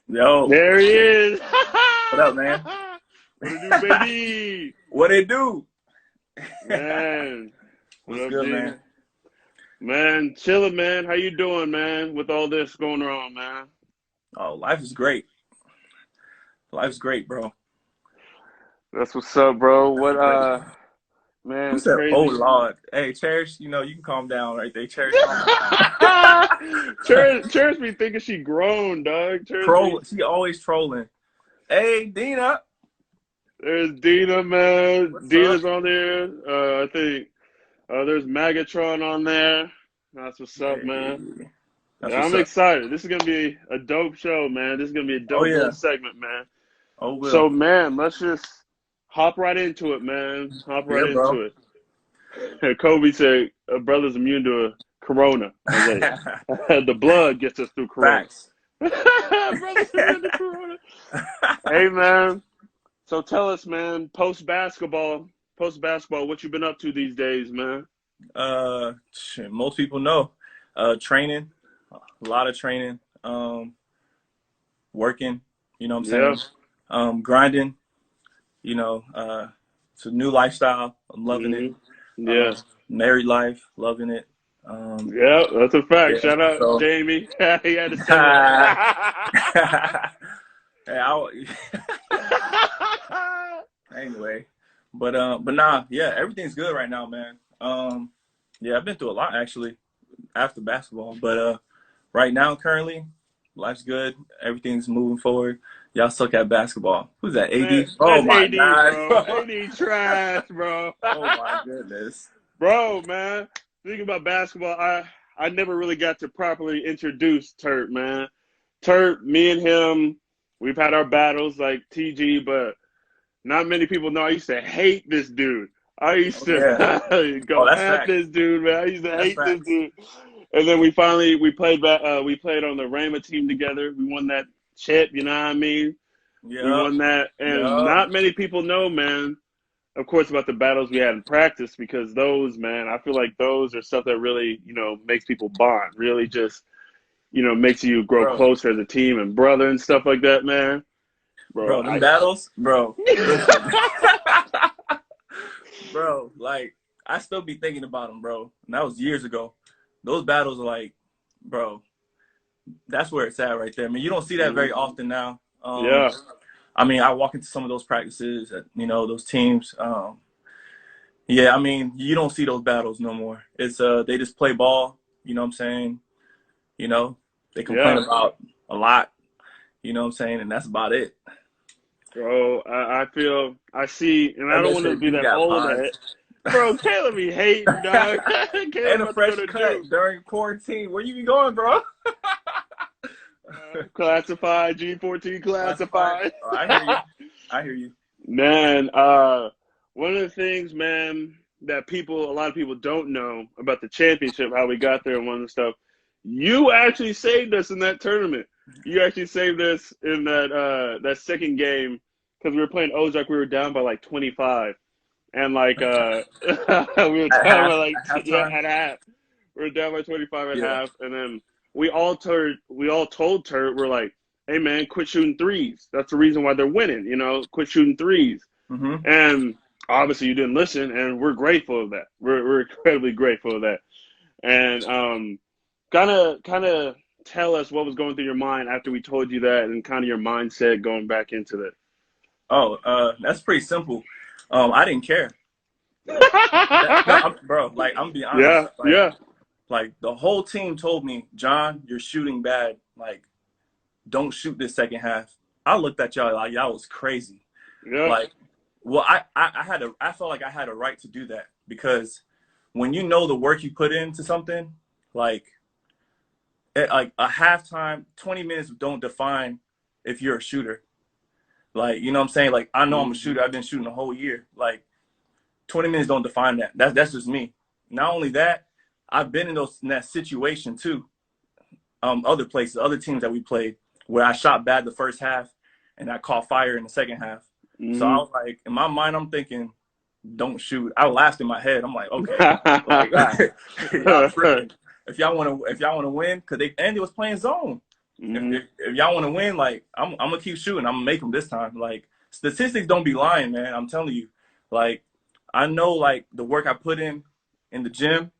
Yo, There he is. what up, man? What it do, baby? What it do? Man. What's What up, good, G? man? Man, chilling, man. How you doing, man, with all this going on, man? Oh, life is great. Life's great, bro. That's what's up, bro. What, Great. man, Who it's said, oh, crazy. Lord? Hey, Cherish, you can calm down right there. Cherish, calm down. Cherish be thinking she grown, dog. She always trolling. Hey, Dina. There's Dina, man. What's Dina's up? on there. I think there's Megatron on there. That's what's up, man. Hey, that's Yeah, what's I'm up. excited. This is gonna be a dope show, man. This is gonna be a Oh, dope yeah. little segment, man. Oh, Will. So, man, let's just hop right into it, man. Hop right Yeah, bro. into it. Kobe said, "A brother's immune to a corona." I was like, the blood gets us through corona. Facts. Brother's immune to corona. Hey, man. So tell us, man, post basketball, what you been up to these days, man? Shit, most people know. Training, a lot of training. Working, you know what I'm saying? Grinding, it's a new lifestyle. I'm loving it. Yeah. Married life, loving it. Yeah, that's a fact. Yeah, Shout out so- Jamie. He had to say that. Anyway, but nah, yeah, everything's good right now, man. Yeah, I've been through a lot actually after basketball, but right now, currently, life's good. Everything's moving forward. Y'all suck at basketball. Who's that? AD? Man, Oh that's my AD, God, bro. AD trash, bro. Oh my goodness. Bro, man. Thinking about basketball, I never really got to properly introduce Turt, man. Turt, me and him, we've had our battles like TG, but not many people know I used to hate this dude. I used to go that's at facts. this dude, man. I used to hate facts. this dude. And then we played on the Rama team together. We won that chip, you know what I mean? Yeah. We won that. And not many people know, man, of course, about the battles we had in practice, because those, man, I feel like those are stuff that really, makes people bond. Really just, makes you grow closer as a team and brother and stuff like that, man. Bro, them battles, bro. Listen. Bro, like, I still be thinking about them, bro. And that was years ago. Those battles are like, bro, that's where it's at right there. I mean, you don't see that very often now. Yeah. I mean, I walk into some of those practices, those teams. Yeah, I mean, you don't see those battles no more. It's they just play ball, you know what I'm saying? They complain about a lot, you know what I'm saying? And that's about it. Bro, I see, and I don't want to be that old head. Bro, Caleb be hating, dog. And a fresh cut during quarantine. Where you be going, bro? Classified, G14 classified. Oh, I hear you. Man, one of the things, man, that a lot of people don't know about the championship, how we got there and one of the stuff, you actually saved us in that tournament. You actually saved us in that second game, because we were playing Ozark. We were down by like 25. And like we were down by like at half. We were down by 25 at half, and then we all told Turt, we're like, hey man, quit shooting threes. That's the reason why they're winning, quit shooting threes. Mm-hmm. And obviously you didn't listen, and we're grateful of that. We're incredibly grateful of that. And kind of tell us what was going through your mind after we told you that, and kind of your mindset going back into that. Oh, that's pretty simple. I didn't care. Bro, like, I'm being honest. Like, the whole team told me, John, you're shooting bad. Like, don't shoot this second half. I looked at y'all like y'all was crazy. Yeah. Like, well, I felt like I had a right to do that, because when you know the work you put into something, like a halftime, 20 minutes don't define if you're a shooter. Like, you know what I'm saying? Like, I know I'm a shooter. I've been shooting the whole year. Like, 20 minutes don't define that. That's just me. Not only that, I've been in that situation too. Other places, other teams that we played, where I shot bad the first half and I caught fire in the second half. Mm-hmm. So I was like, in my mind, I'm thinking, don't shoot. I laughed in my head. I'm like, okay, if y'all want to win, because Andy was playing zone. if y'all want to win, like I'm gonna keep shooting. I'm gonna make them this time. Like statistics don't be lying, man. I'm telling you. Like I know, like the work I put in the gym.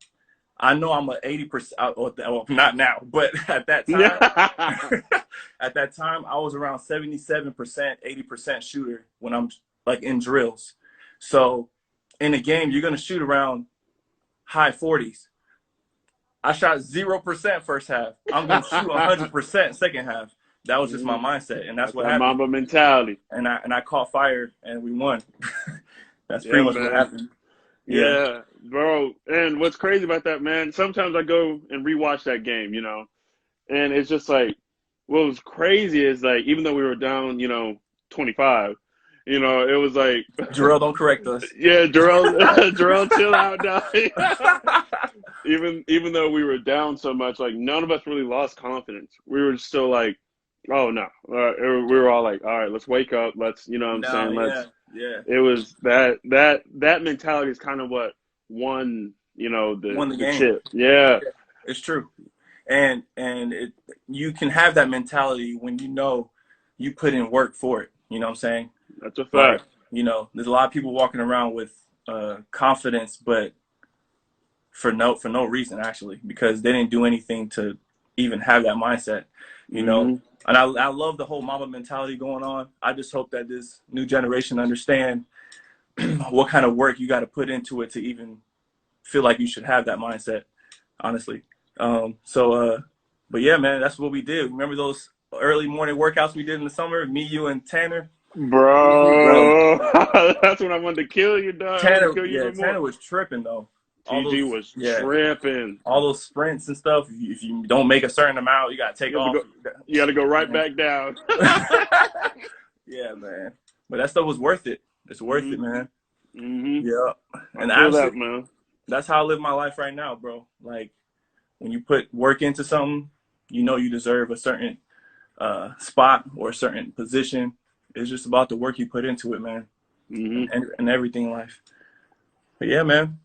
I know I'm a 80%. Well, not now, but at that time, at that time, I was around 77%, 80% shooter when I'm like in drills. So in a game, you're gonna shoot around high 40s. I shot 0% first half. I'm gonna shoot 100% second half. That was just my mindset, and that's what that happened. Mamba mentality. And I caught fire, and we won. That's Yeah, pretty much man. what happened. Yeah, bro. And what's crazy about that, man? Sometimes I go and rewatch that game, you know, and it's just like what was crazy is like even though we were down, you know, 25, you know, it was like Jarrell, don't correct us. yeah, Jarrell, Jarrell, chill out, dog. Even though we were down so much, like none of us really lost confidence. We were still like, oh no, we were all like, all right, let's wake up. Let's, you know what I'm saying? Let's. Yeah. It was that mentality is kind of what won, you know, the game. chip. Yeah, it's true. And you can have that mentality when you know you put in work for it. You know what I'm saying? That's a fact. Like, you know, there's a lot of people walking around with confidence, but for no reason actually, because they didn't do anything to even have that mindset. You know, and I love the whole Mamba mentality going on. I just hope that this new generation understand what kind of work you got to put into it to even feel like you should have that mindset, honestly. But yeah, man, that's what we did. Remember those early morning workouts we did in the summer? Me, you, and Tanner? Bro. That's when I wanted to kill you, dog. Tanner was tripping, though. TG was tripping. All those sprints and stuff, if you don't make a certain amount, you got to take off. You got to go right back down. Yeah, man. But that stuff was worth it. It's worth it, man. Yeah. And that's how I live my life right now, bro. Like, when you put work into something, you know you deserve a certain spot or a certain position. It's just about the work you put into it, man. And everything in life. But yeah, man.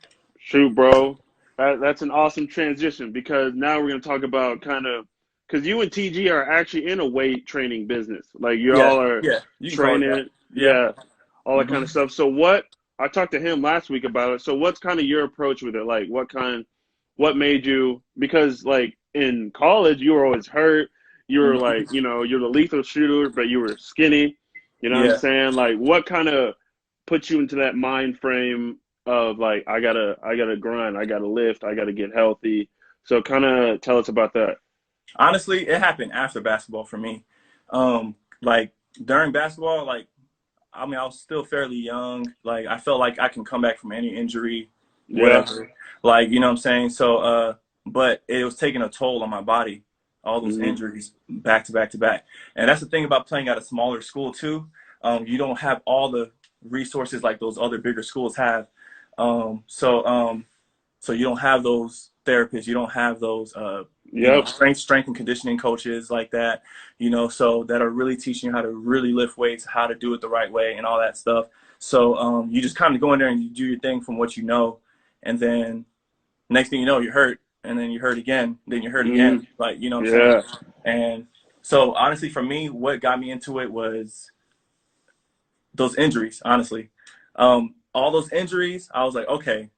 Shoot, bro. That's an awesome transition because now we're going to talk about kind of – because you and TG are actually in a weight training business. Like, you all are training. All that kind of stuff. So what – I talked to him last week about it. So what's kind of your approach with it? Like, what made you – because, like, in college, you were always hurt. You were, like, you know, you're the lethal shooter, but you were skinny. You know what I'm saying? Like, what kind of put you into that mind frame of like I gotta grind, I gotta lift, I gotta get healthy? So kind of tell us about that. Honestly, it happened after basketball for me. Like during basketball, like I mean, I was still fairly young. Like I felt like I can come back from any injury, whatever. Like, you know what I'm saying? So but it was taking a toll on my body, all those injuries back to back to back. And that's the thing about playing at a smaller school too. You don't have all the resources like those other bigger schools have. So you don't have those therapists, you don't have those you know, strength and conditioning coaches like that, you know, so that are really teaching you how to really lift weights, how to do it the right way and all that stuff. So you just kind of go in there and you do your thing from what you know, and then next thing you know, you're hurt, and then you hurt again, then you hurt again, like, you know what I'm saying? And so honestly, for me, what got me into it was those injuries, honestly. All those injuries, I was like, okay,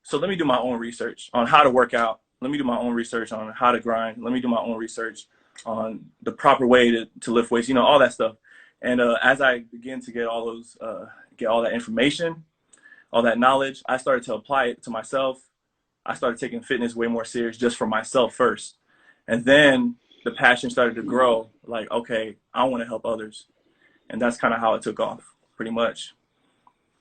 so let me do my own research on how to work out. Let me do my own research on how to grind. Let me do my own research on the proper way to lift weights, you know, all that stuff. And as I began to get all that information, all that knowledge, I started to apply it to myself. I started taking fitness way more serious just for myself first. And then the passion started to grow, like, okay, I want to help others. And that's kind of how it took off, pretty much.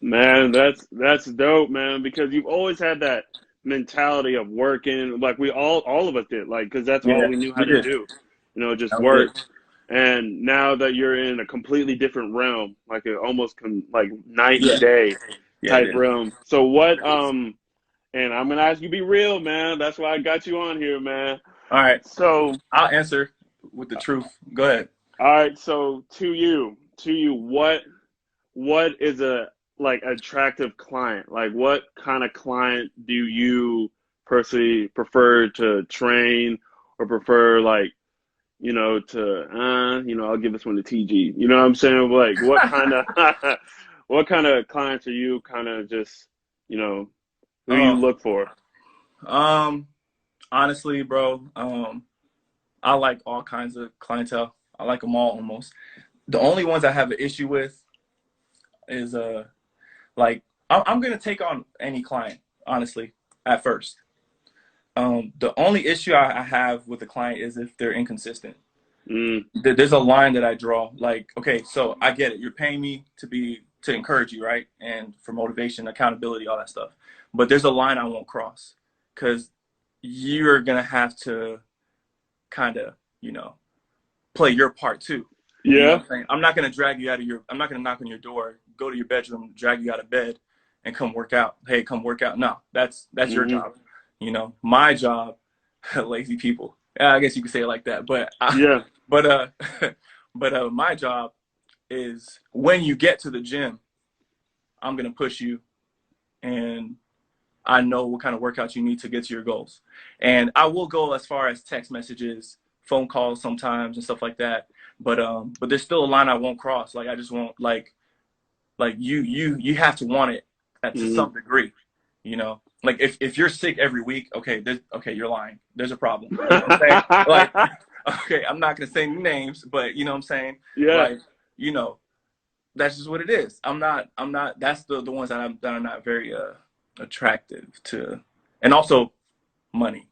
Man, that's dope, man, because you've always had that mentality of working, like we all of us did, like, because that's all we knew how to do, you know, just work. And now that you're in a completely different realm, like it almost like night and day type realm. So what, and I'm going to ask you to be real, man. That's why I got you on here, man. All right. So I'll answer with the truth. Go ahead. All right. So to you, what is a like attractive client? Like what kind of client do you personally prefer to train or prefer, like, you know, to, you know, I'll give this one to TG. You know what I'm saying? Like, what kind of, what kind of clients are you kind of just, you know, who you Oh, look for? um, honestly, bro, I like all kinds of clientele. I like them all almost. The only ones I have an issue with is like I'm gonna take on any client, honestly, at first. The only issue I have with the client is if they're inconsistent. Mm, There's a line that I draw. Like, okay, so I get it. You're paying me to encourage you, right? And for motivation, accountability, all that stuff. But there's a line I won't cross because you're gonna have to kind of, play your part too. You know yeah. what I'm saying? I'm not gonna drag you out of your. I'm not gonna knock on your door, go to your bedroom, drag you out of bed, and come work out. Hey, come work out. No, that's your Hmm. job. My job, lazy people. Yeah, I guess you could say it like that. Yeah. But my job is when you get to the gym, I'm gonna push you, and I know what kind of workouts you need to get to your goals. And I will go as far as text messages, phone calls sometimes, and stuff like that. But there's still a line I won't cross. Like I just won't you have to want it to Hmm. some degree. Like if you're sick every week, okay, you're lying. There's a problem. You know what I'm saying? Like, okay, I'm not gonna say any names, but you know what I'm saying? Yeah. Like, you know, that's just what it is. I'm not that's the ones that are not very attractive to. And also money.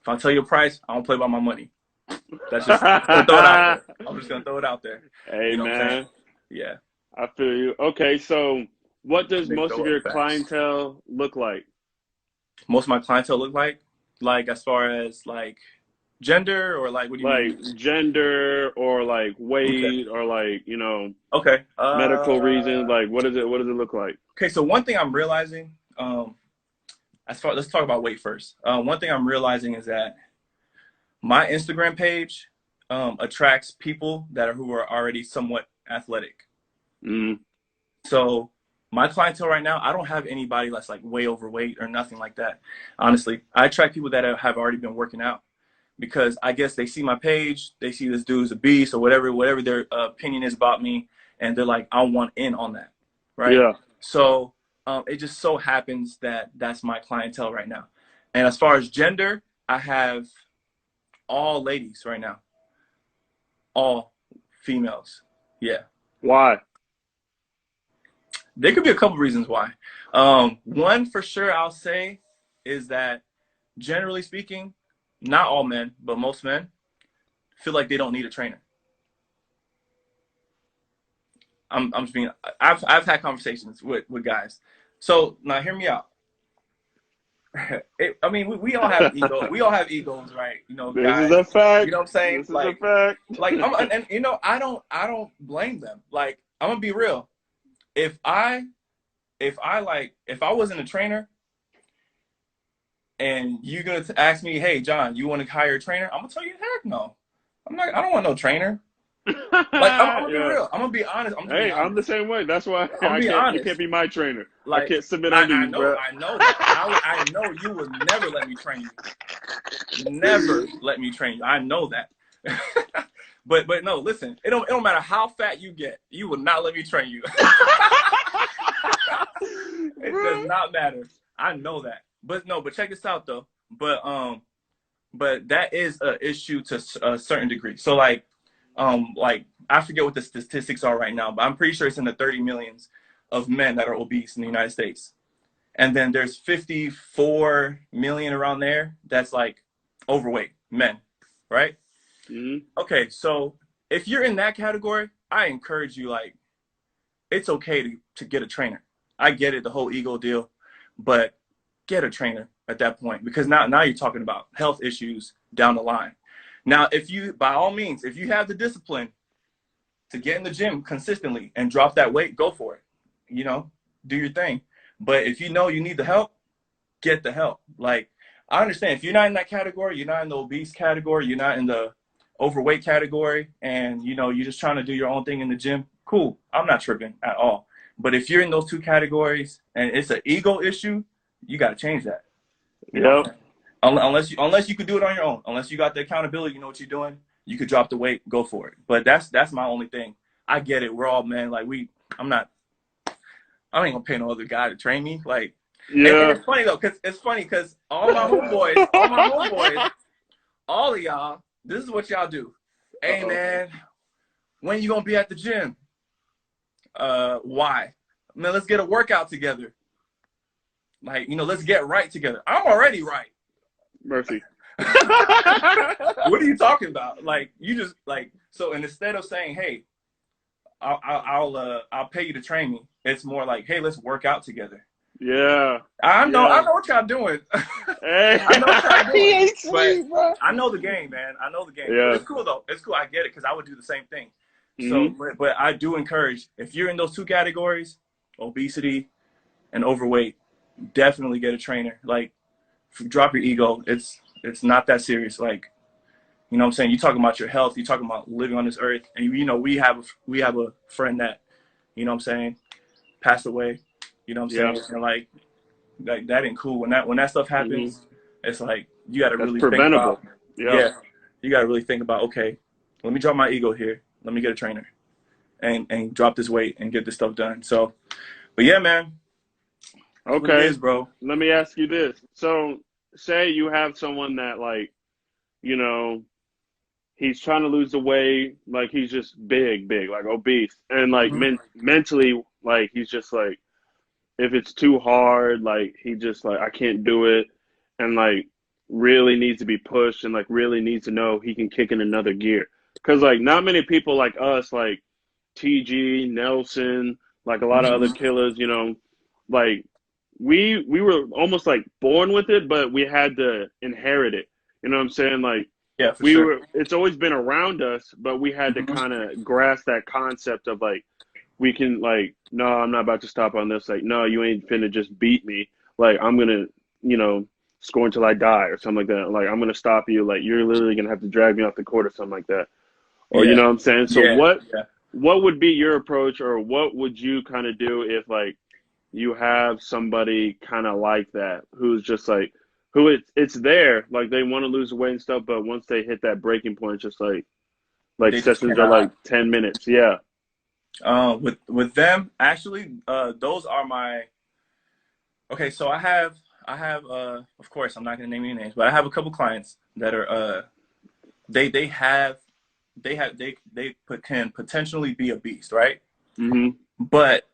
If I tell you a price, I don't play by my money. That's just I'm just gonna throw it out there. I'm just gonna throw it out there. Hey, You know what I'm saying? man. Yeah. I feel you. Okay, so what does Big most of throwing your facts. clientele look like? Most of my clientele look like as far as like gender or like what do you Like mean? gender or like Okay. weight or like, you know, Okay. medical reasons? Like what does it look like? Okay, so one thing I'm realizing, let's talk about weight first. One thing I'm realizing is that my Instagram page attracts people who are already somewhat athletic. Mm, So my clientele right now, I don't have anybody that's like way overweight or nothing like that. Honestly, I attract people that have already been working out because I guess they see my page, they see this dude's a beast or whatever their opinion is about me, and they're like, I want in on that, right? yeah. So it just so happens that that's my clientele right now. And as far as gender, I have all ladies right now, all females. Yeah. Why? There could be a couple reasons why. One for sure I'll say is that generally speaking, not all men, but most men feel like they don't need a trainer. I'm just being. I've had conversations with guys. So now hear me out. I mean, we all have ego. We all have egos, right? This is Guys. a fact. You know what I'm saying? This is a fact. And I don't blame them. Like, I'm gonna be real. If I if I wasn't a trainer and you're gonna ask me, hey John, you want to hire a trainer? I'm gonna tell you, heck no. I'm not. I don't want no trainer. Like, I'm gonna be Yeah. real. I'm gonna be honest. I'm just being Hey, I'm the honest. same way. That's why I'm gonna I be can't. You can't honest. be my trainer. I Like, can't submit under I you, know bro. I know that, and I know you would never let me train you. Never let me train you. I know that. But no, listen. It don't matter how fat you get. You will not let me train you. It does not matter. I know that. But no. But check this out though. But that is an issue to a certain degree. So like I forget what the statistics are right now, but I'm pretty sure it's in the 30 millions of men that are obese in the United States. And then there's 54 million around there that's like overweight men, right? Hmm. Okay, so if you're in that category, I encourage you, like, it's okay to get a trainer. I get it, the whole ego deal, but get a trainer at that point because now you're talking about health issues down the line. Now, if you, by all means, if you have the discipline to get in the gym consistently and drop that weight, go for it. Do your thing. But if you know you need the help, get the help. Like, I understand if you're not in that category, you're not in the obese category, you're not in the overweight category, and you're just trying to do your own thing in the gym, cool. I'm not tripping at all. But if you're in those two categories and it's an ego issue, you got to change that. You know what I'm Yep. saying? Unless you could do it on your own, unless you got the accountability, you know what you're doing, you could drop the weight, go for it. But that's my only thing. I get it. We're all men. Like I ain't gonna pay no other guy to train me. Like, and it's funny though, cause all my homeboys, all of y'all, this is what y'all do. Hey man, when you gonna be at the gym? Why? Man, let's get a workout together. Like, let's get right together. I'm already right. Mercy. What are you talking about? Like, you just like, so, and instead of saying, hey, I'll pay you to train me, it's more like, hey, let's work out together. Yeah. I know what y'all doing. Hey. I know what y'all doing. But I know the game, man. I know the game. Yeah. But it's cool though. It's cool. I get it, because I would do the same thing. Mm-hmm. So, but I do encourage, if you're in those two categories, obesity and overweight, definitely get a trainer. Like, drop your ego. It's not that serious. Like, you know what I'm saying? You're talking about your health. You're talking about living on this earth. And, we have a friend that, you know what I'm saying, passed away. You know what I'm saying? And like that ain't cool. When that stuff happens, it's like, you got to really preventable. think about, you got to really think about, okay, let me drop my ego here. Let me get a trainer and drop this weight and get this stuff done. So, but yeah, man. Okay. It is, bro. Let me ask you this. So say you have someone that, like, he's trying to lose the weight, like he's just big, like obese. And like mentally, like he's just like, if it's too hard, like he just like, I can't do it. And like really needs to be pushed and like really needs to know he can kick in another gear. Cause like not many people like us, like TG, Nelson, like a lot of other killers, like we were almost like born with it, but we had to inherit it. You know what I'm saying? Like, yeah, for sure. It's always been around us, but we had to kind of grasp that concept of like, we can like, no, I'm not about to stop on this. Like, no, you ain't finna just beat me. Like, I'm going to, score until I die or something like that. Like, I'm going to stop you. Like, you're literally going to have to drag me off the court or something like that. Or, you know what I'm saying? So what would be your approach, or what would you kind of do if like you have somebody kind of like that, who's just like, who it's there, like they want to lose weight and stuff, but once they hit that breaking point, it's just like sessions are like 10 minutes. Yeah. With them, actually, those are my, okay. So I have, of course, I'm not going to name any names, but I have a couple clients that are, they can potentially be a beast, right? But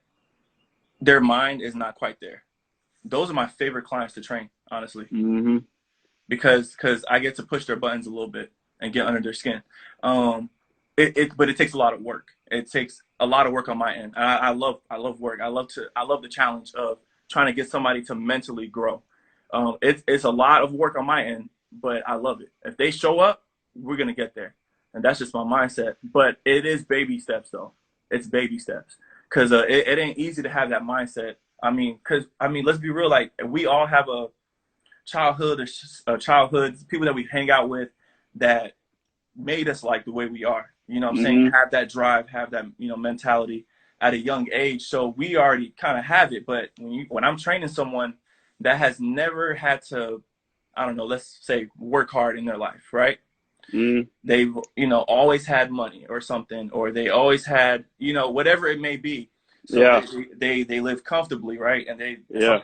their mind is not quite there. Those are my favorite clients to train, honestly, because I get to push their buttons a little bit and get under their skin. But it takes a lot of work. It takes a lot of work on my end. I love work. I love the challenge of trying to get somebody to mentally grow. It's a lot of work on my end, but I love it. If they show up, we're gonna get there, and that's just my mindset. But it is baby steps, though. It's baby steps, because it ain't easy to have that mindset. Let's be real. Like, we all have a childhood people that we hang out with that made us like the way we are. You know what I'm saying? Have that drive, have that, mentality at a young age. So we already kind of have it. But when I'm training someone that has never had to, I don't know, let's say work hard in their life, right? They've, always had money or something, or they always had, whatever it may be. So they live comfortably, right? And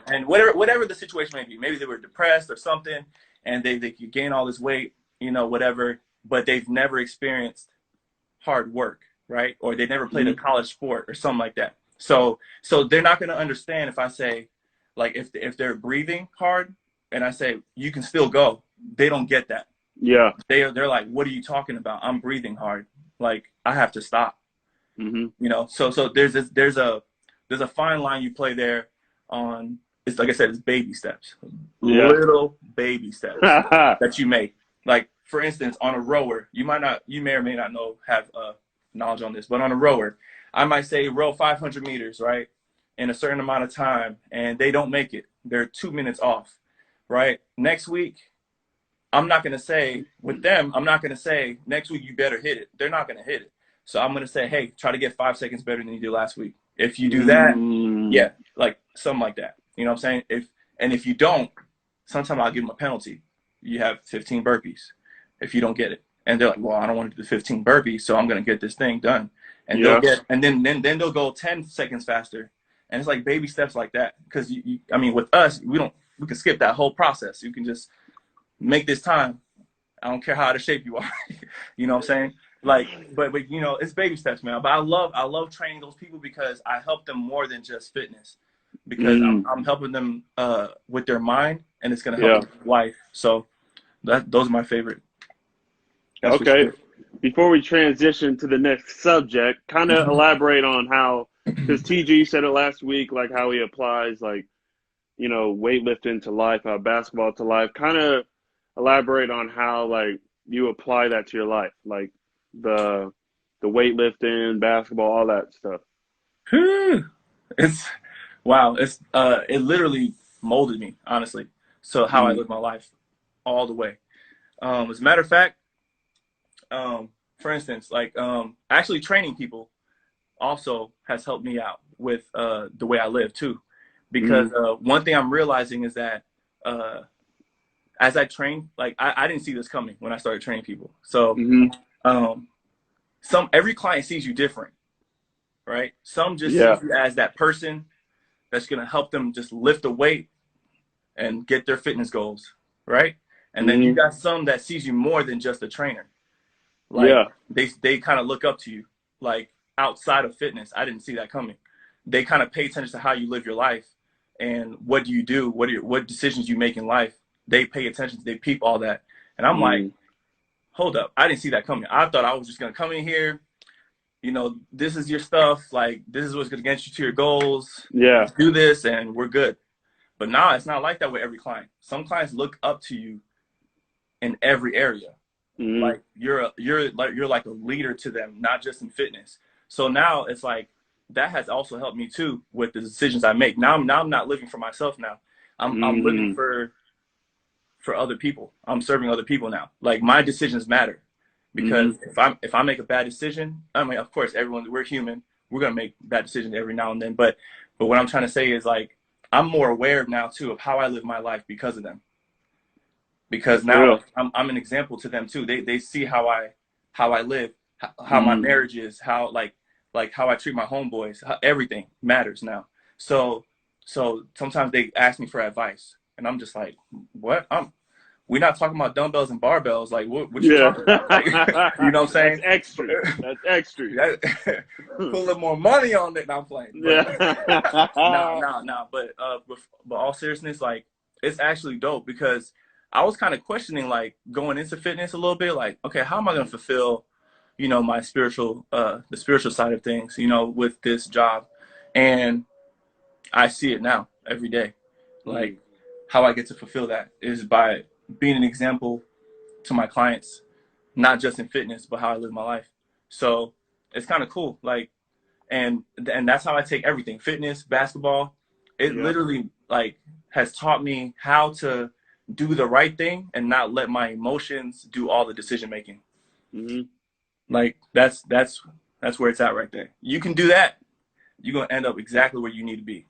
and whatever the situation may be, maybe they were depressed or something, and they could gain all this weight, whatever, but they've never experienced hard work, right? Or they never played a college sport or something like that. So they're not going to understand if I say, like, if they're breathing hard and I say you can still go, they don't get that. Yeah, they're like, what are you talking about? I'm breathing hard. Like, I have to stop. So there's a fine line you play there on. It's like I said, it's baby steps, little baby steps that you make. Like, for instance, on a rower, you may or may not have knowledge on this, but on a rower, I might say row 500 meters, right, in a certain amount of time, and they don't make it. They're 2 minutes off, right? Next week, I'm not going to say next week you better hit it. They're not going to hit it. So I'm going to say, hey, try to get 5 seconds better than you did last week. If you do that, like something like that. You know what I'm saying? If you don't, sometimes I'll give them a penalty. You have 15 burpees if you don't get it. and they're like, well, I don't want to do the 15 burpees, so I'm gonna get this thing done. And Yeah. they'll get, and then they'll go 10 seconds faster. And it's like baby steps like that. Because I mean, with us, we can skip that whole process. You can just make this time. I don't care how out of shape you are. You know what I'm saying? Like, but you know, it's baby steps, man. But I love training those people because I help them more than just fitness. Because I'm helping them with their mind, and it's gonna help them with life. So those are my favorite. That's okay. Before we transition to the next subject, kind of elaborate on how, because TG said it last week, like how he applies, like, you know, weightlifting to life, basketball to life. Kind of elaborate on how, like, you apply that to your life, like the weightlifting, basketball, all that stuff. It's wow. It's it literally molded me, honestly. So how I live my life all the way. As a matter of fact, for instance, like actually training people also has helped me out with the way I live too. Because one thing I'm realizing is that as I train, like I didn't see this coming when I started training people. So every client sees you different, right? Some just see you as that person that's gonna help them just lift a weight and get their fitness goals, right? And then you got some that sees you more than just a trainer. Like they kind of look up to you, like outside of fitness. I didn't see that coming. They kind of pay attention to how you live your life and what do you do, what decisions you make in life. They pay attention, they peep all that. And I'm like, hold up, I didn't see that coming. I thought I was just gonna come in here, you know, this is your stuff, like this is what's gonna get you to your goals. Do this and we're good. But now it's not like that with every client. Some clients look up to you in every area. Like you're like a leader to them, not just in fitness. So now it's like that has also helped me too with the decisions I make. Now I'm not living for myself now. I'm living for other people. I'm serving other people now. Like my decisions matter. Because if I make a bad decision, I mean, of course, we're human. We're gonna make bad decisions every now and then. But what I'm trying to say is like I'm more aware now too of how I live my life because of them. Because now I'm an example to them too. They see how I live, how my marriage is, how like how I treat my homeboys. Everything matters now. So sometimes they ask me for advice, and I'm just like, what? We're not talking about dumbbells and barbells. Like, what you talking about? Like, you know what I'm saying? That's extra. That's extra. Put a little more money on it. Now I'm playing. But, no. But all seriousness, like, it's actually dope because I was kind of questioning, like, going into fitness a little bit. Like, okay, how am I going to fulfill, you know, my the spiritual side of things, you know, with this job? And I see it now every day. Like, how I get to fulfill that is by being an example to my clients, not just in fitness, but how I live my life. So it's kind of cool. Like, and that's how I take everything, fitness, basketball. It literally like has taught me how to do the right thing and not let my emotions do all the decision making. Like that's where it's at right there. You can do that, you're going to end up exactly where you need to be.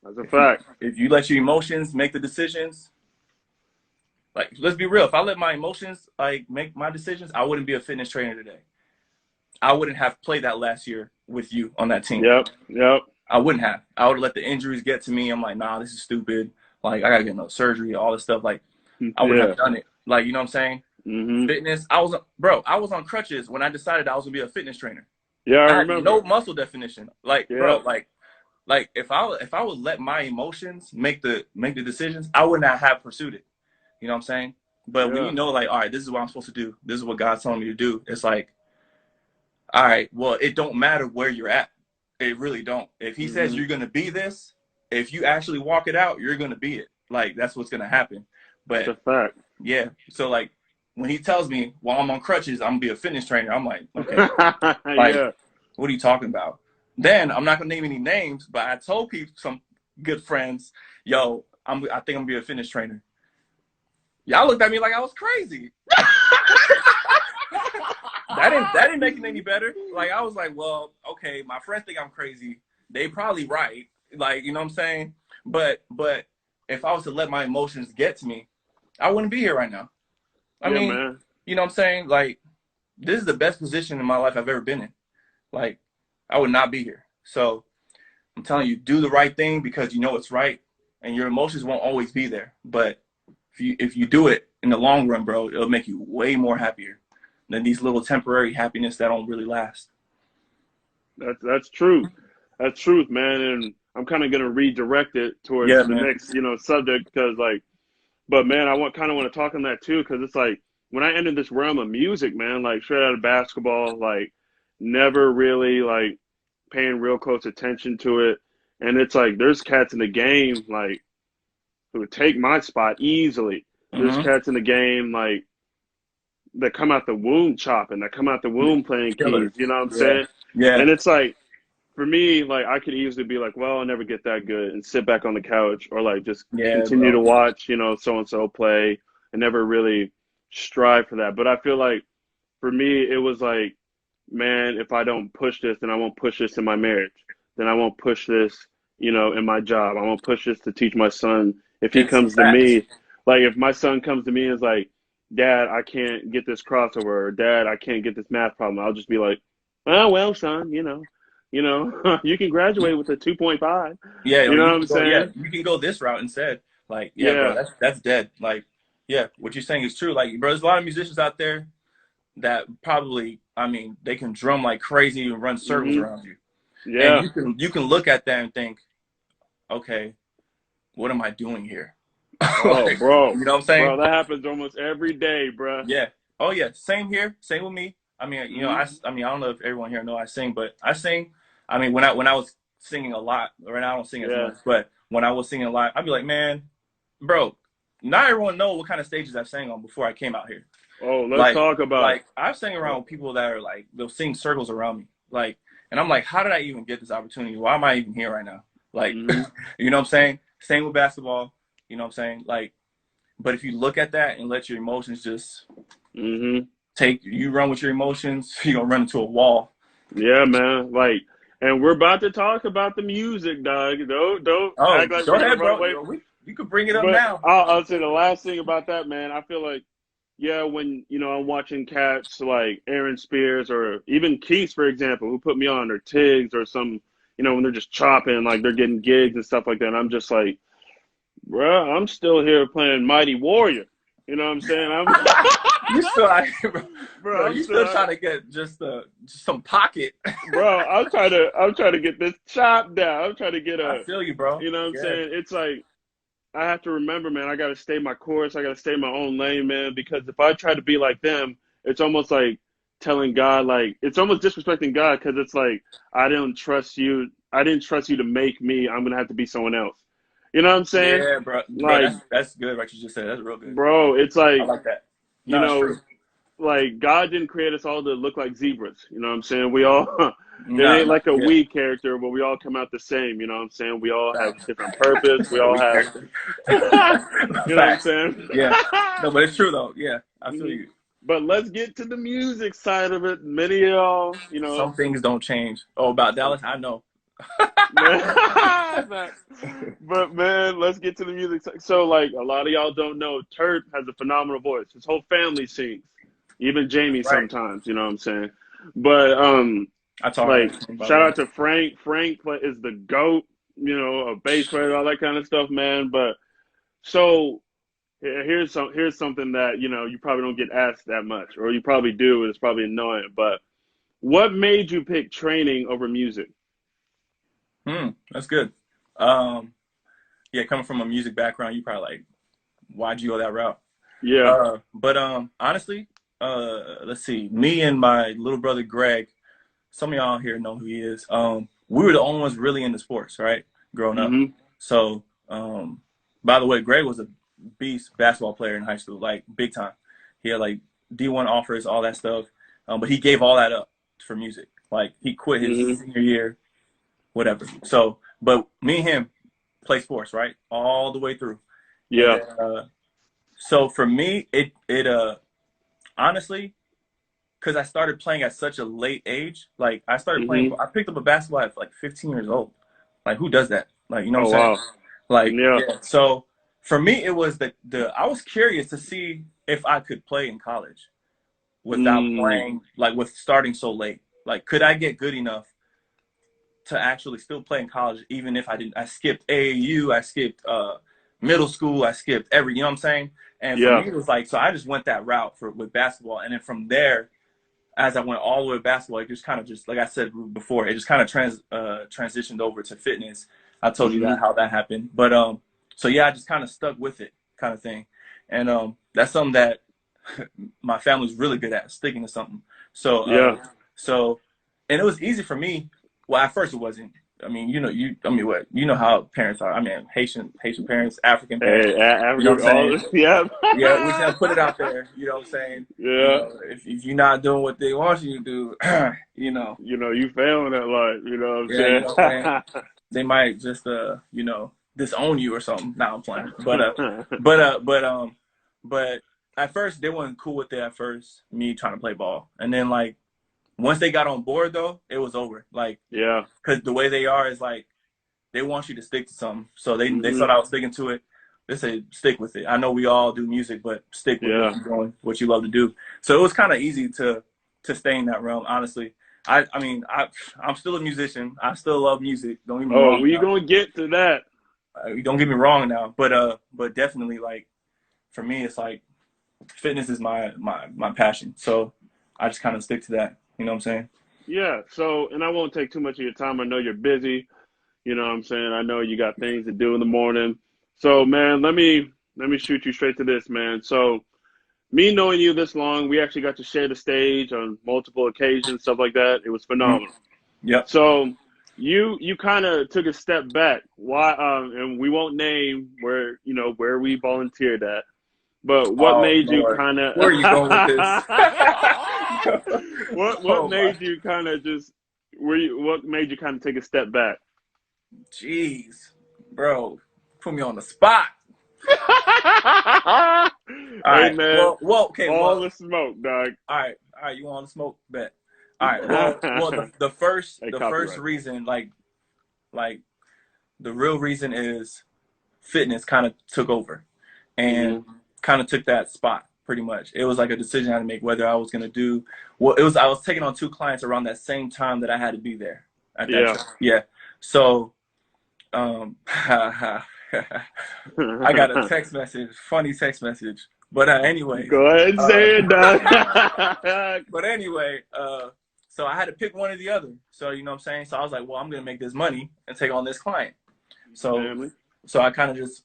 That's a fact. If you let your emotions make the decisions, like, let's be real. If I let my emotions like make my decisions, I wouldn't be a fitness trainer today. I wouldn't have played that last year with you on that team. Yep. I wouldn't have. I would have let the injuries get to me. I'm like, nah, this is stupid. Like, I gotta get no surgery, all this stuff. Like, I wouldn't have done it. Like, you know what I'm saying? Fitness. I was on crutches when I decided I was gonna be a fitness trainer. Yeah, I had remember. no muscle definition. Like, bro, like if I would let my emotions make the decisions, I would not have pursued it. You know what I'm saying? But when you know, like, all right, this is what I'm supposed to do. This is what God's telling me to do. It's like, all right, well, it don't matter where you're at. It really don't. If he says you're going to be this, if you actually walk it out, you're going to be it. Like, that's what's going to happen. But that's a fact. Yeah. So, like, when he tells me while I'm on crutches, I'm going to be a fitness trainer, I'm like, okay. Like, what are you talking about? Then I'm not going to name any names, but I told people, some good friends, yo, I think I'm going to be a fitness trainer. Y'all looked at me like I was crazy. That didn't make it any better. Like, I was like, well, okay, my friends think I'm crazy. They probably right. Like, you know what I'm saying? But if I was to let my emotions get to me, I wouldn't be here right now. I mean, you know what I'm saying? Like, this is the best position in my life I've ever been in. Like, I would not be here. So I'm telling you, do the right thing because you know it's right, and your emotions won't always be there. But if you do it in the long run, bro, it'll make you way more happier than these little temporary happiness that don't really last. That's true. That's truth, man. And I'm kind of gonna redirect it towards Yeah, the man. next, subject because like, but man, I want to talk on that too because it's like when I entered this realm of music, man, like straight out of basketball, like never really like paying real close attention to it, and it's like there's cats in the game like who would take my spot easily. There's Mm-hmm. cats in the game like that come out the womb chopping, that come out the womb playing keys. Killers. You know what I'm Yeah. saying? Yeah. And it's like for me, like I could easily be like, well, I'll never get that good and sit back on the couch or like just Yeah, continue to bro. watch, so and so play and never really strive for that. But I feel like for me, it was like, man, if I don't push this, then I won't push this in my marriage. Then I won't push this, in my job. I won't push this to teach my son. If he It's comes to facts. me, like if my son comes to me and is like, Dad, I can't get this crossover, or Dad, I can't get this math problem, I'll just be like, oh well, son, you can graduate with a 2.5. Yeah, You or know you what can I'm go. Yeah, saying? you can go this route instead. Like, yeah, bro, Yeah. that's dead. Like, yeah, what you're saying is true. Like, bro, there's a lot of musicians out there that probably, I mean, they can drum like crazy and run circles Hmm. around you, and Yeah. you can look at that and think, okay, what am I doing here? Oh, Like, bro, you know what I'm saying? that happens almost every day, bro. Yeah. Oh yeah. Same here. Same with me. I mean, Hmm. I mean, I don't know if everyone here know I sing, but I sing. I mean, when I was singing a lot, right now I don't sing as Yeah. much, but when I was singing a lot, I'd be like, man, bro, not everyone know what kind of stages I sang on before I came out here. Oh, let's Like, talk about it. like I've sang around with people that are like they'll sing circles around me, like, and I'm like, how did I even get this opportunity? Why am I even here right now? Like, Hmm. you know what I'm saying? Same with basketball. You know what I'm saying? Like, but if you look at that and let your emotions just Hmm. you run with your emotions, you're gonna run into a wall. Yeah, man. Like, and we're about to talk about the music, dog. Don't Oh, act like go we're gonna ahead, run bro. away. You could bring it up But now. I'll say the last thing about that, man. I feel like, yeah, when I'm watching cats like Aaron Spears or even Keith, for example, who put me on, or Tiggs or some, when they're just chopping, like they're getting gigs and stuff like that. And I'm just like, bruh, I'm still here playing Mighty Warrior. You know what I'm saying? You still out here, bro. Bro, Bro, I'm you still still trying to get just some pocket. bro, I'm trying to get this chop down. I'm trying to get I feel you, bro. you know what I'm Yeah. saying? It's like I have to remember, man, I got to stay my course. I got to stay my own lane, man, because if I try to be like them, it's almost like telling God, like, it's almost disrespecting God because it's like, I didn't trust you. I didn't trust you to make me. I'm going to have to be someone else. You know what I'm saying? Yeah, bro. Bro, Like, that's good, what you just said. That's real good. bro, it's I like, like that. you No, it's know, true. like God didn't create us all to look like zebras. You know what I'm saying? We all, it No, ain't no, like a yeah. we character, but we all come out the same. You know what I'm saying? We all have Facts. different purpose. We all We have, character. you know what I'm Facts. saying? Yeah. No, but it's true though. Yeah, I feel you. But let's get to the music side of it. Many of y'all, Some things don't change. Oh, about Dallas, I know. but man, let's get to the music. So, like, a lot of y'all don't know, Turk has a phenomenal voice. His whole family sings, even Jamie Right. sometimes. You know what I'm saying? But I taught her like, that, by the shout way. out to Frank. Frank is the goat. A bass player, all that kind of stuff, man. But so here's something that you probably don't get asked that much, or you probably do, and it's probably annoying. But what made you pick training over music? That's good. Um, yeah, coming from a music background, you probably like, why'd you go that route? Yeah. But honestly, let's see. Me and my little brother Greg, some of y'all here know who he is. We were the only ones really into sports, right? Growing up. Hmm. So, by the way, Greg was a beast basketball player in high school, like big time. He had like D1 offers, all that stuff. But he gave all that up for music. Like he quit his Hmm. senior year, whatever. So, but me and him play sports, right? All the way through. Yeah. And so for me, it honestly, because I started playing at such a late age. Like Hmm. I picked up a basketball at like 15 years old. Like who does that? Like you know Oh what I'm saying? wow. Like Yeah. yeah. So for me, it was the I was curious to see if I could play in college. without playing, like with starting so late? Like, could I get good enough to actually still play in college, even if I didn't? I skipped AAU, I skipped middle school, I skipped every, you know what I'm saying? And for me, it was like, so I just went that route with basketball. And then from there, as I went all the way to basketball, it just kind of just, like I said before, it just kind of transitioned over to fitness. I told you that, how that happened. But, so yeah, I just kind of stuck with it kind of thing. And that's something that my family's really good at, sticking to something. So, and it was easy for me. Well, at first it wasn't. I mean, you know how parents are. I mean, Haitian parents, African parents. Hey, You know what I'm saying? yeah. Yeah, we just put it out there. You know what I'm saying? Yeah. You know, if you're not doing what they want you to do, you know. You know, you failing at life. You know what I'm saying? You know what I'm saying? They might just, you know, disown you or something. Now I'm playing. But at first they weren't cool with it at first, me trying to play ball. And then like once they got on board though, it was over. Like, yeah. Because the way they are is like they want you to stick to something. So they thought I was sticking to it. They said stick with it. I know we all do music, but stick with what you love to do. So it was kind of easy to stay in that realm, honestly. I'm still a musician. I still love music. Don't get me wrong. Oh, we gonna get to that. Don't get me wrong now, but definitely like for me, it's like fitness is my passion. So I just kind of stick to that. You know what I'm saying? Yeah. So, and I won't take too much of your time. I know you're busy. You know what I'm saying? I know you got things to do in the morning. So, man, let me shoot you straight to this, man. So, me knowing you this long, we actually got to share the stage on multiple occasions, stuff like that. It was phenomenal. Yep. So, you kind of took a step back. Why? And we won't name where we volunteered at. But what made you kind of? Where are you going with this? What made you kind of just? What made you kind of take a step back? Jeez, bro, put me on the spot. All right, man. Well, okay. The smoke, dog. All right. You want to smoke? Bet. All right. Well, the first reason, like, the real reason is fitness kind of took over, and kind of took that spot. Pretty much, it was like a decision I had to make whether I was gonna do. Well, I was taking on 2 clients around that same time that I had to be there. At that time. Yeah. So, I got a text message, funny text message. But anyway. Go ahead and say it, Doug. But anyway, so I had to pick one or the other. So, you know what I'm saying? So I was like, well, I'm going to make this money and take on this client. So I kind of just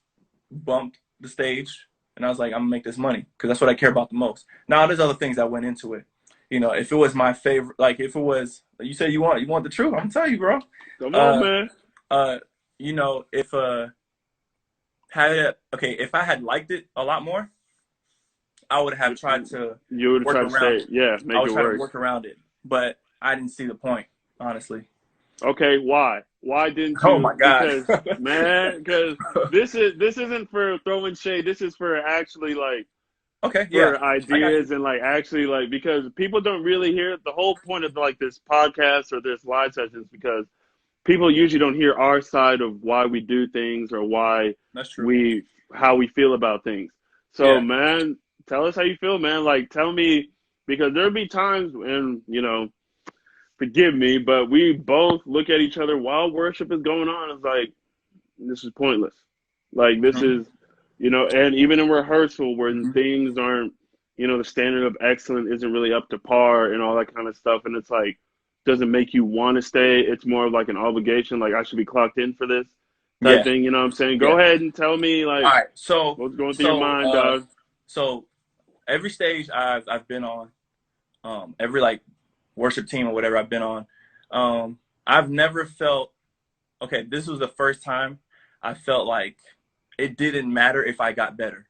bumped the stage and I was like, I'm going to make this money because that's what I care about the most. Now, there's other things that went into it. You know, if it was my favorite, like if it was, you said you want the truth, I'm going to tell you, bro. Come on, man. You know, if I had liked it a lot more, I would have tried to. You would have tried to stay, make it work. To work around it, but I didn't see the point, honestly. Okay, why? Why didn't you? Oh my God, because this isn't for throwing shade. This is for actually like. Okay, for ideas and like actually like because people don't really hear the whole point of like this podcast or this live sessions because. People usually don't hear our side of why we do things or why how we feel about things. So, man, tell us how you feel, man. Like, tell me, because there'll be times when, forgive me, but we both look at each other while worship is going on. It's like, this is pointless. Like, this is, and even in rehearsal when things aren't, the standard of excellence isn't really up to par and all that kind of stuff. And it's like, doesn't make you want to stay. It's more of like an obligation. Like I should be clocked in for this type thing. You know what I'm saying? Go ahead and tell me like, all right, so what's going through your mind, dog? So every stage I've been on, every like worship team or whatever I've been on, I've never felt, okay, this was the first time I felt like it didn't matter if I got better.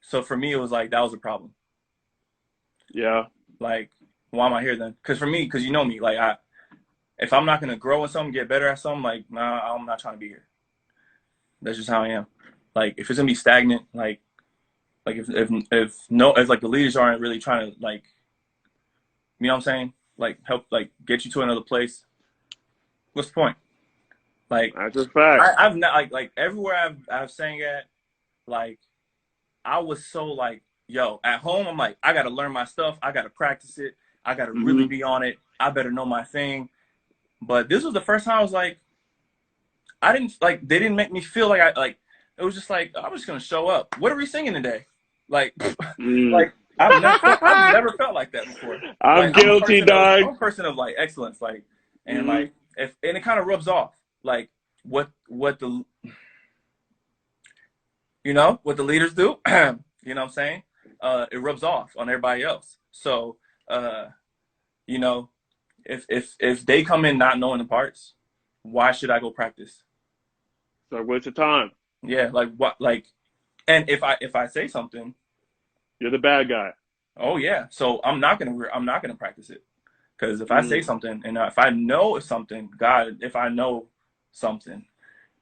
So for me, it was like, that was a problem. Yeah. Like, why am I here then? Because for me, because you know me, like if I'm not gonna grow in something, get better at something, like nah, I'm not trying to be here. That's just how I am. Like if it's gonna be stagnant, like if like the leaders aren't really trying to like, you know what I'm saying? Like help like get you to another place. What's the point? Like that's a fact. I've not like everywhere I've sang at, like I was so like, yo, at home, I'm like, I got to learn my stuff. I got to practice it. I got to really be on it. I better know my thing. But this was the first time I was like, I didn't like, they didn't make me feel like it was just like, I'm just going to show up. What are we singing today? Like, like I've never felt like that before. I'm Like, guilty, dog. I'm a person of like excellence. Like, and like, and it kind of rubs off. Like what the, you know, what the leaders do, you know what I'm saying? It rubs off on everybody else. So, you know, if they come in not knowing the parts, why should I go practice? So waste your time. Yeah, like what? Like, and if I say something, you're the bad guy. Oh yeah, so I'm not gonna practice it, because if I say something and if I know something, God, if I know something,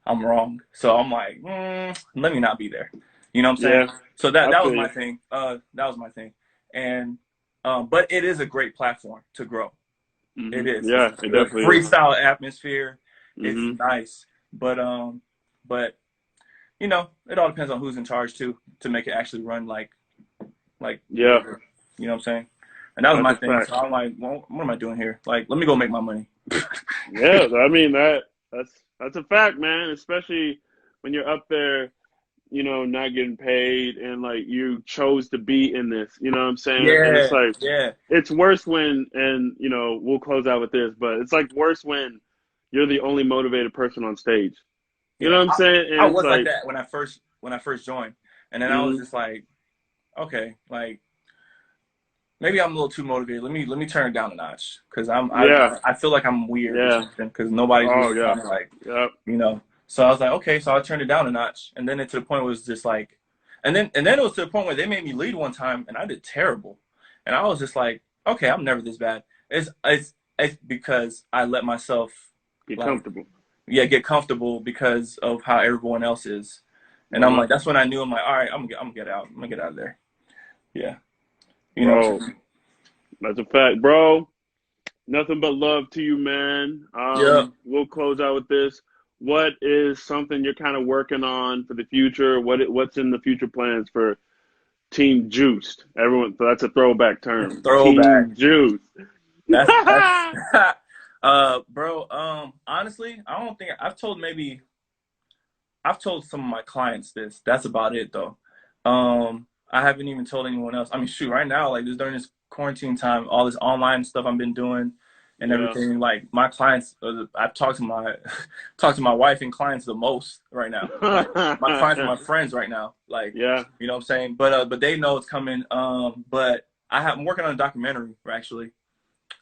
I'm wrong. So I'm like, let me not be there. You know what I'm saying? Yeah, so that was my thing. That was my thing. And but it is a great platform to grow. It is. Yeah, it definitely freestyle atmosphere. It's nice, but you know, it all depends on who's in charge too, to make it actually run like yeah. You know what I'm saying? And that was my thing. So I'm like, well, what am I doing here? Like, let me go make my money. Yeah, I mean that's a fact, man. Especially when you're up there, you know, not getting paid, and like you chose to be in this. You know what I'm saying? Yeah. And it's like, yeah. It's worse when, and you know, we'll close out with this, but it's like worse when you're the only motivated person on stage. You know what I'm saying? And I was like that when I first joined, and then I was just like, okay, like maybe I'm a little too motivated. Let me turn it down a notch, because I feel like I'm weird or something, because nobody's really trying to like you know. So I was like, okay, so I turned it down a notch, and then it to the point where it was just like, and then it was to the point where they made me lead one time, and I did terrible, and I was just like, okay, I'm never this bad. It's because I let myself get comfortable. Yeah, get comfortable because of how everyone else is, and I'm like, that's when I knew, I'm like, all right, I'm gonna get out. I'm gonna get out of there. Yeah. You know, that's a fact, bro. Nothing but love to you, man. We'll close out with this. What is something you're kind of working on for the future? What's in the future plans for Team Juiced? Everyone, so that's a throwback term. Throwback. Team Juiced. That's bro. Honestly, I don't think I've told some of my clients this. That's about it, though. I haven't even told anyone else. I mean, shoot, right now, like during this quarantine time, all this online stuff I've been doing and everything, like my clients, I've talked to my wife and clients the most right now. Like, my clients are my friends right now. Like, you know what I'm saying? But they know it's coming. But I'm working on a documentary, actually.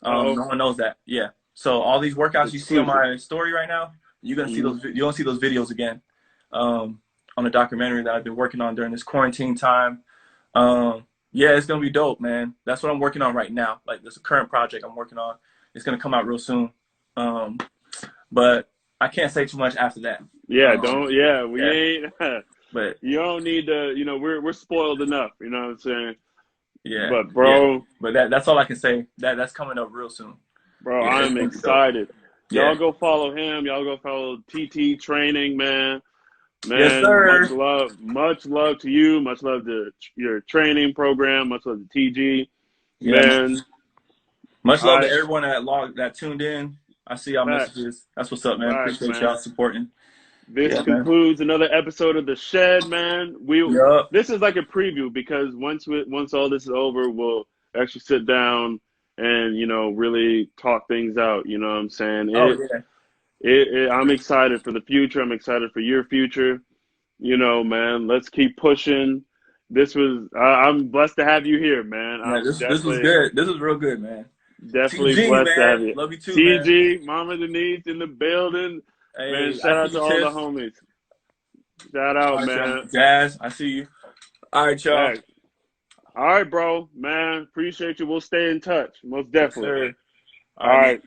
No one knows that. Yeah. So all these workouts you see on my story right now, you're gonna see those. You're gonna see those videos again. On a documentary that I've been working on during this quarantine time. Yeah, it's gonna be dope, man. That's what I'm working on right now. Like, this current project I'm working on. It's gonna come out real soon. But I can't say too much after that. Yeah, we ain't. But you don't need to. You know, we're spoiled enough. You know what I'm saying? Yeah. But bro, but that's all I can say. That's coming up real soon. Bro, I'm excited. Y'all go follow him. Y'all go follow TT Training, man. Yes, sir. Much love to you. Much love to your training program. Much love to TG. Yeah, man. Much love to everyone that tuned in. I see y'all messages. That's what's up, man. Appreciate y'all supporting. This concludes another episode of The Shed, man. This is like a preview, because once all this is over, we'll actually sit down and, you know, really talk things out. You know what I'm saying? I'm excited for the future. I'm excited for your future. You know, man, let's keep pushing. I'm blessed to have you here, man. This was good. This was real good, man. Definitely TG, blessed man. to have you. Love you too, TG, man. Mama Denise in the building. Hey, man, shout out to all the homies. Shout out, man. Jazz, I see you. All right, y'all. Hey. All right, bro. Man, appreciate you. We'll stay in touch. Most definitely. Yes, all right.